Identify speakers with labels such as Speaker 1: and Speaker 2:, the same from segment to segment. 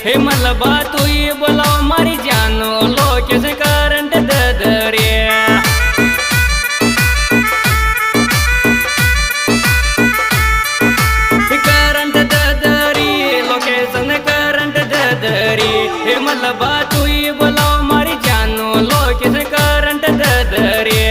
Speaker 1: हे मलबा तू ही बुलाओ मारी जानो लोके से करंट ददरे करंट ददरी लोकेशन करंट ददरी हे मलबा तू ही बुलाओ मारी जानो लोके से करंट ददरे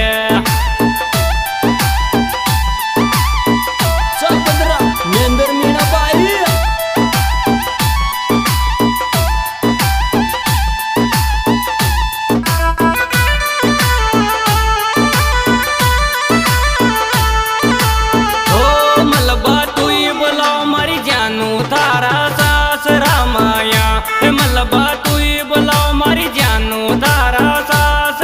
Speaker 1: मलबा तू ही बुलाओ मारी जानो तारा सास रामाया मलबा तू ही बुलाओ मारी जानो तारा सास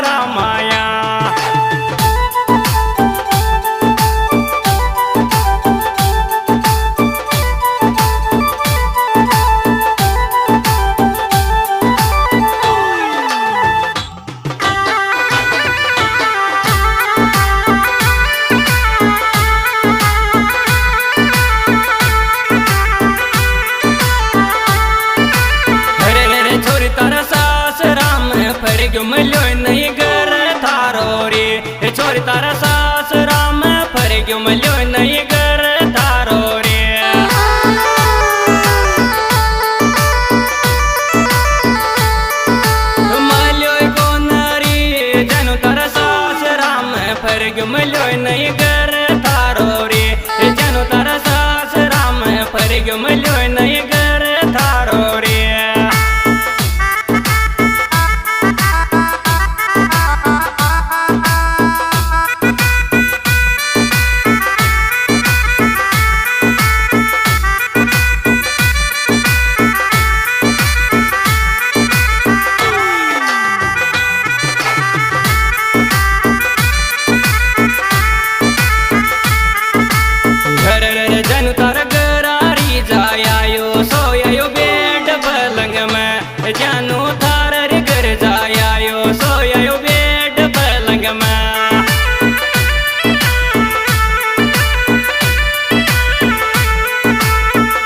Speaker 1: रामाया मिलो नहीं घर थारो रे छोरी तारा सास राम फर क्यों मिलो नहीं घर थारो रे मिलो को नारी जनु तारा सास राम फर क्यों मिलो नहीं घर थारो रे जनु तारा सास राम फर क्यों मिलो नहीं घर थारो रे जानू थार घर जायो सोयो बेड पलंग में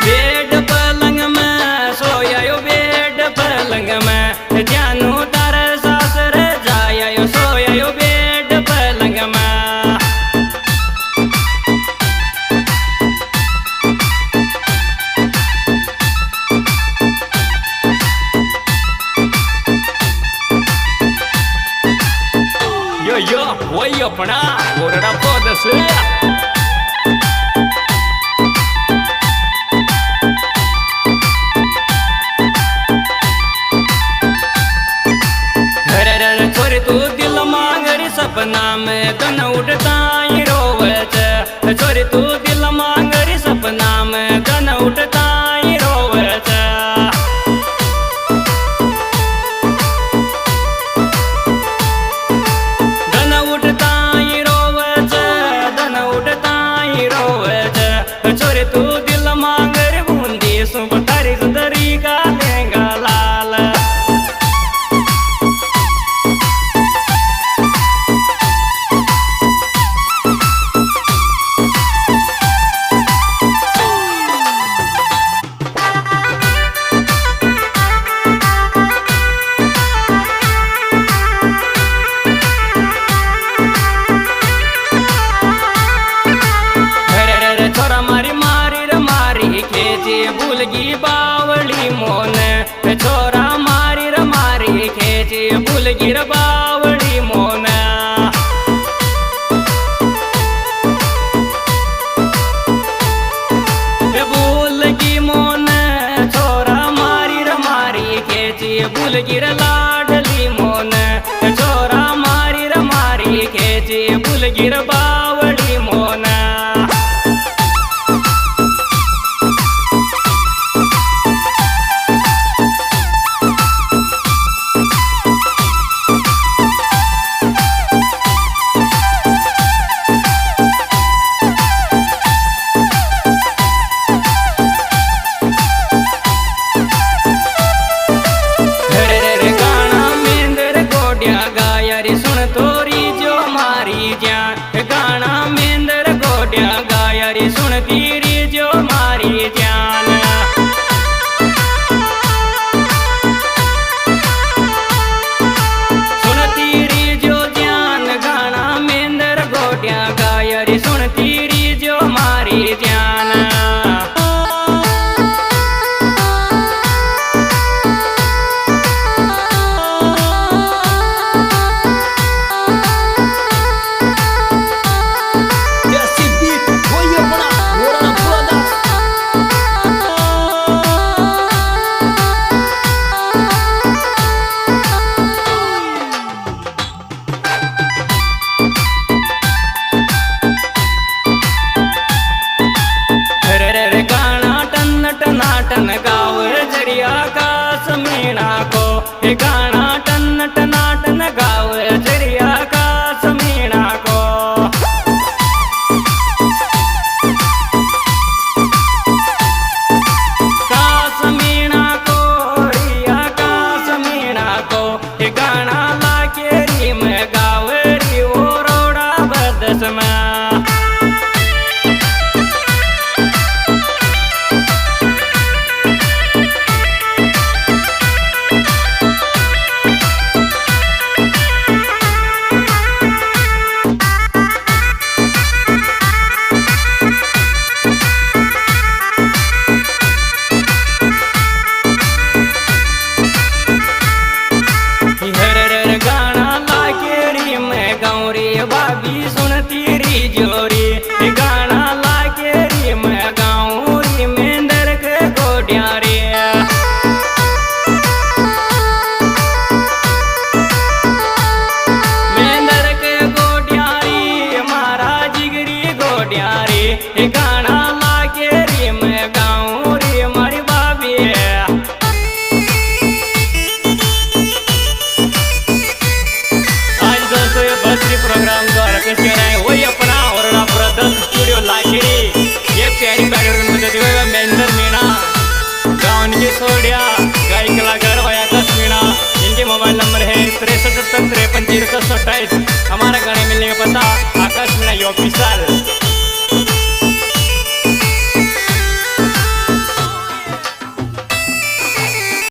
Speaker 1: बेड पलंग में सोयो बेड पलंग में जानू तार सासर जायो सोयो बेड पलंग में वही अपना ओरड़ा पोदस छोरी तू दिल मांगरी सपना में दन उठता ही रोवच छोरी तू दिल मांगरी सपना में दन उठता ही रोवच छोरे तू दिल मांगर बूंदी सुब तारी सुतरी का लेंगा लाल भूलगी बावली मोन छोरा मारी रमारी खेची भूलगी बावली मोन भूलगी मोन छोरा मारी रमारी खेची भूलगी लाडली मोन छोरा मारी रमारी खेची भूलगी बावली मोन तीरी जो मारी जान सुन तीरी जो जान गाना मेंदर गोटिया गायरी सुन तीरी जो मारी जान टन गाव जरिया का समीना को गाना टन टनाटन गाव जरिया का समीना को का समीना को रिया का समीना को गाना लाके री में गाव री ओ रोड़ा बदस में भाभी सुन तीरी जोरी गाना लाके री मैं गाऊं री मेंदर के गोडिया रे मेंदर के गोडिया री मारा जिगरी गोडिया रे गाना लाके री मैं गाऊं री मारी भाभी आज दोस्तों ये बसरी प्रोग्राम वही अपना औरड़ा ब्रदर्स स्टूडियो लाखेरी ये प्यारी बैकग्राउंड में देते हुए मेंदर मीणा गाँव की सोडिया गायक कलाकार होया आकाश मीणा इनके मोबाइल नंबर है 63 73 53 27। हमारा गाने मिलने का पता आकाश मीणा ऑफिशियल।